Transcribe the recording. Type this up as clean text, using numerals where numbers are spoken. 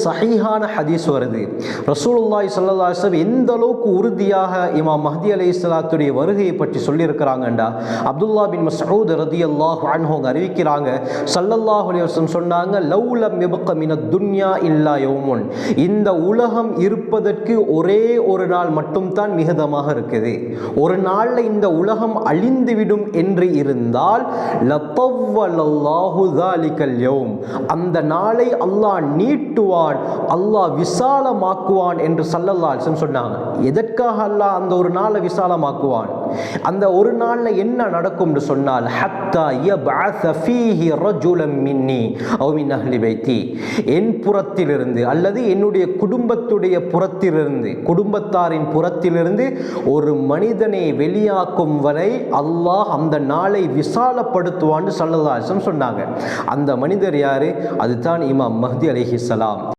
சஹீஹான ஹதீஸ் வருது. ரசூலுல்லாஹி ஸல்லல்லாஹு அலைஹி வஸல்லம் எந்த அளவுக்கு உறுதியாக இமாம் மஹ்தி அலைஹிஸ்ஸலாத்துடைய வருகையை பற்றி சொல்லியிருக்கிறாங்கண்டா, அப்துல்லா பின் மஸ்ஊத் ரலியல்லாஹு அன்ஹு அறிவிக்கிறாங்க, ஸல்லல்லாஹு அலைஹி வஸல்லம் சொன்னாங்க, லவ்லம் யப்க மினத் துன்யா இல்லா யௌமுன், இந்த உலகம் இருப்பதற்கு ஒரே ஒரு நாள் மட்டும்தான் மிகுதமாக இருக்குது. ஒரு நாளில் இந்த உலகம் அழிந்துவிடும் என்று இருந்தால் லத்தவ்வலல்லாஹு ஸாலிகல் யௌம், அந்த நாளை அல்லாஹ் நீட்டுவான், அல்லாஹ் விசாலமாக்குவான் என்று ஸல்லல்லாஹு அலைஹி வஸல்லம் சொன்னாங்க. எதற்காக அல்லாஹ் அந்த ஒரு நாளை விசாலமாக்குவான்? அந்த ஒரு நாளில் என்ன நடக்கும் என்று சொன்னால், ஹத்தா யபஅஸ ஃபீஹி ரஜுலம் மின்னி அவ் மின் அஹ்லி பைத்தி, என் புறத்திலிருந்து அல்லது என்னுடைய குடும்பத்துடைய புறத்திலிருந்து, குடும்பத்தாரின் புறத்திலிருந்து ஒரு மனிதனை வெளியாக்கும் வரை அல்லாஹ் அந்த நாளை விசாலப்படுத்துவான்னு ஸல்லல்லாஹு அலைஹி வஸல்லம் சொன்னாங்க. அந்த மனிதர் யாரு? அதுதான் இமாம் மஹ்தி அலைஹிஸ்ஸலாம்.